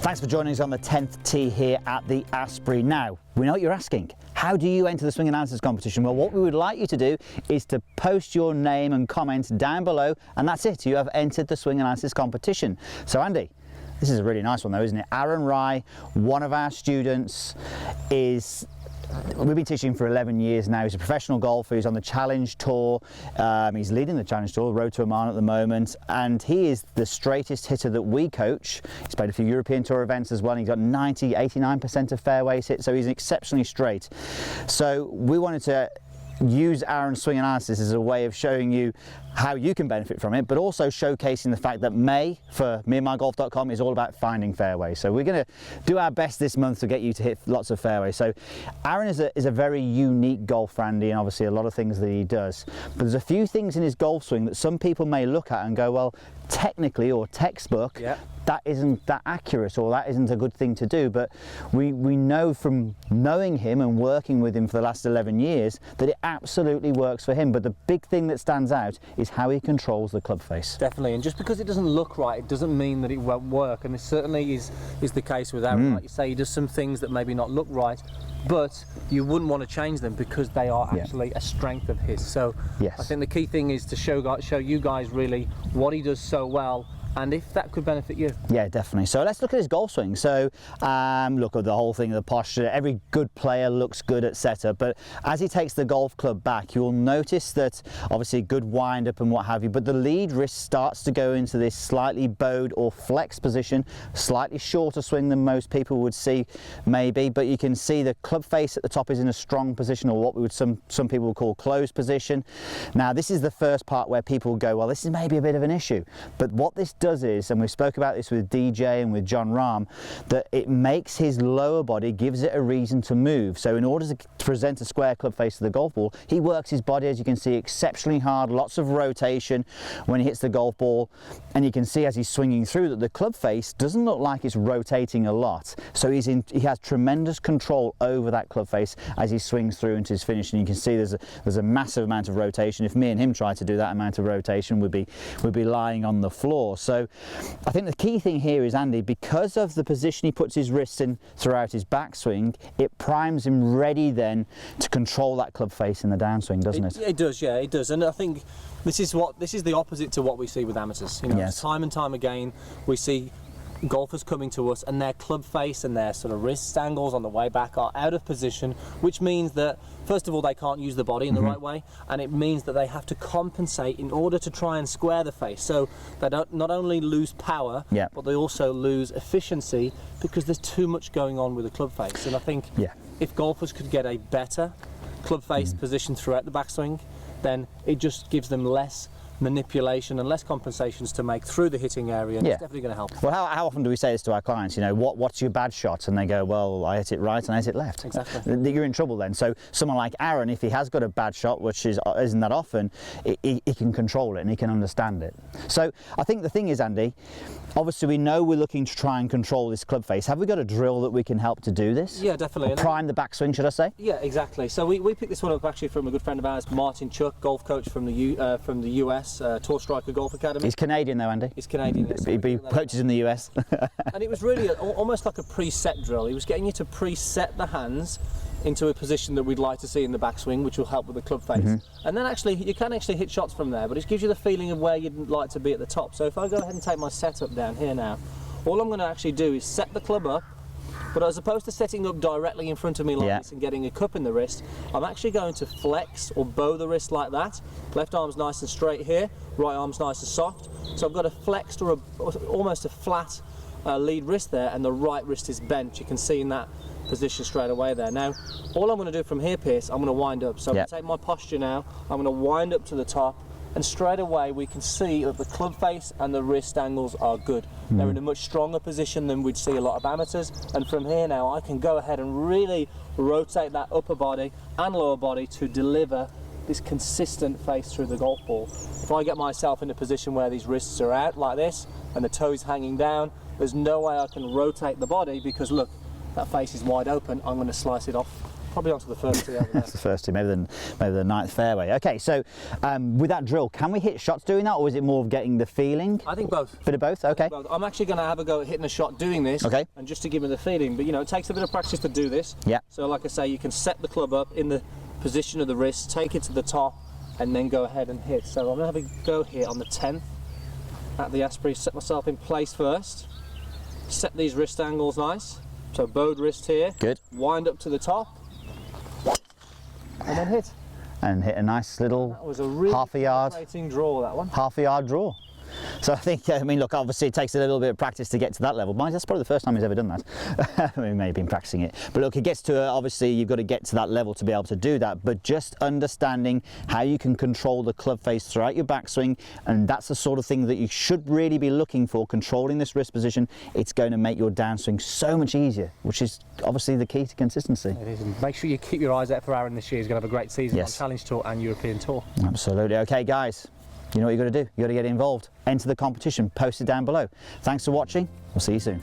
Thanks for joining us on the 10th tee here at the Asprey. Now, we know what you're asking. How do you enter the swing analysis competition? Well, what we would like you to do is to post your name and comments down below, and that's it. You have entered the swing analysis competition. So Andy, this is a really nice one though, isn't it? Aaron Rai, one of our students, we've been teaching for 11 years now. He's a professional golfer. He's on the Challenge Tour. He's leading the Challenge Tour, Road to Oman at the moment, and he is the straightest hitter that we coach. He's played a few European Tour events as well. He's got 89% of fairways hit, so he's exceptionally straight. So we wanted to use Aaron's swing analysis as a way of showing you how you can benefit from it, but also showcasing the fact that May for meandmygolf.com is all about finding fairways. So we're going to do our best this month to get you to hit lots of fairways. So Aaron is a very unique golfer, Andy, and obviously a lot of things that he does. But there's a few things in his golf swing that some people may look at and go, well, technically or textbook, that isn't that accurate, or that isn't a good thing to do. But we know from knowing him and working with him for the last 11 years that it absolutely works for him. But the big thing that stands out is how he controls the club face. Definitely, and just because it doesn't look right, it doesn't mean that it won't work. And this certainly is the case with Aaron. Like you say, he does some things that maybe not look right, but you wouldn't want to change them because they are actually a strength of his. So I think the key thing is to show you guys really what he does so well, and if that could benefit you. Yeah, definitely. So let's look at his golf swing. So look at the whole thing, the posture. Every good player looks good at setup, but as he takes the golf club back, you'll notice that obviously good wind up and what have you, but the lead wrist starts to go into this slightly bowed or flexed position, slightly shorter swing than most people would see maybe, but you can see the club face at the top is in a strong position, or what we would some people would call closed position. Now this is the first part where people go, well, this is maybe a bit of an issue, but what this does is, and we spoke about this with DJ and with John Rahm, that it makes his lower body, gives it a reason to move. So in order to present a square club face to the golf ball, he works his body, as you can see, exceptionally hard, lots of rotation when he hits the golf ball, and you can see as he's swinging through that the club face doesn't look like it's rotating a lot. So he has tremendous control over that club face as he swings through into his finish, and you can see there's a massive amount of rotation. If me and him tried to do that amount of rotation, we'd be lying on the floor. So I think the key thing here is, Andy, because of the position he puts his wrists in throughout his backswing, it primes him ready then to control that club face in the downswing, doesn't it? It does, yeah, it does. And I think this is the opposite to what we see with amateurs. You know, time and time again we see golfers coming to us and their club face and their sort of wrist angles on the way back are out of position, which means that first of all they can't use the body in the right way, and it means that they have to compensate in order to try and square the face. So they don't not only lose power, but they also lose efficiency because there's too much going on with the club face. And I think if golfers could get a better club face position throughout the backswing, then it just gives them less manipulation and less compensations to make through the hitting area, and it's definitely going to help. Well, how often do we say this to our clients? You know, what's your bad shot? And they go, well, I hit it right and I hit it left. Exactly. You're in trouble then. So someone like Aaron, if he has got a bad shot, which isn't that often, he can control it and he can understand it. So I think the thing is, Andy, obviously we know we're looking to try and control this club face. Have we got a drill that we can help to do this? Yeah, definitely. Or prime the backswing, should I say? Yeah, exactly. So we picked this one up actually from a good friend of ours, Martin Chuck, golf coach from the US, Tour Striker Golf Academy. He's Canadian though, Andy. He's Canadian. He coaches in the US. And it was really almost like a preset drill. He was getting you to preset the hands into a position that we'd like to see in the backswing, which will help with the club face. And then actually you can actually hit shots from there, but it gives you the feeling of where you'd like to be at the top. So if I go ahead and take my setup down here now, all I'm going to actually do is set the club up, but as opposed to setting up directly in front of me like this and getting a cup in the wrist, I'm actually going to flex or bow the wrist like that. Left arm's nice and straight here, right arm's nice and soft. So I've got a flexed or almost a flat lead wrist there, and the right wrist is bent. You can see in that position straight away there. Now, all I'm going to do from here, Pierce, I'm going to wind up. So I'm going to take my posture now, I'm going to wind up to the top, and straight away we can see that the club face and the wrist angles are good. They're in a much stronger position than we'd see a lot of amateurs, and from here now I can go ahead and really rotate that upper body and lower body to deliver this consistent face through the golf ball. If I get myself in a position where these wrists are out like this and the toes hanging down, there's no way I can rotate the body because look, that face is wide open. I'm going to slice it off Probably onto the first tee over there. That's the first tee, maybe the ninth fairway. Okay, so with that drill, can we hit shots doing that, or is it more of getting the feeling? I think both. Bit of both, okay. I'm actually going to have a go at hitting a shot doing this, okay, and just to give me the feeling. But you know, it takes a bit of practice to do this. Yeah. So like I say, you can set the club up in the position of the wrist, take it to the top, and then go ahead and hit. So I'm going to have a go here on the 10th at the Asprey. Set myself in place first. Set these wrist angles nice. So bowed wrist here. Good. Wind up to the top. And then hit. And hit a nice little That was a really half a yard draw, that one. Half a yard draw. So I think, I mean, look, obviously it takes a little bit of practice to get to that level. Mind, that's probably the first time he's ever done that. I mean, he may have been practicing it. But look, it gets to, obviously you've got to get to that level to be able to do that. But just understanding how you can control the club face throughout your backswing, and that's the sort of thing that you should really be looking for, controlling this wrist position. It's going to make your downswing so much easier, which is obviously the key to consistency. It is. And make sure you keep your eyes out for Aaron this year. He's going to have a great season Yes. on Challenge Tour and European Tour. Absolutely. Okay, guys. You know what you've got to do. You've got to get involved. Enter the competition. Post it down below. Thanks for watching. We'll see you soon.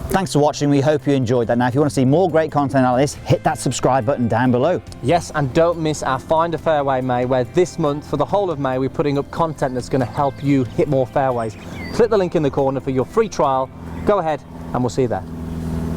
Thanks for watching. We hope you enjoyed that. Now, if you want to see more great content like this, hit that subscribe button down below. Yes, and don't miss our Find a Fairway May, where this month, for the whole of May, we're putting up content that's going to help you hit more fairways. Click the link in the corner for your free trial. Go ahead, and we'll see you there.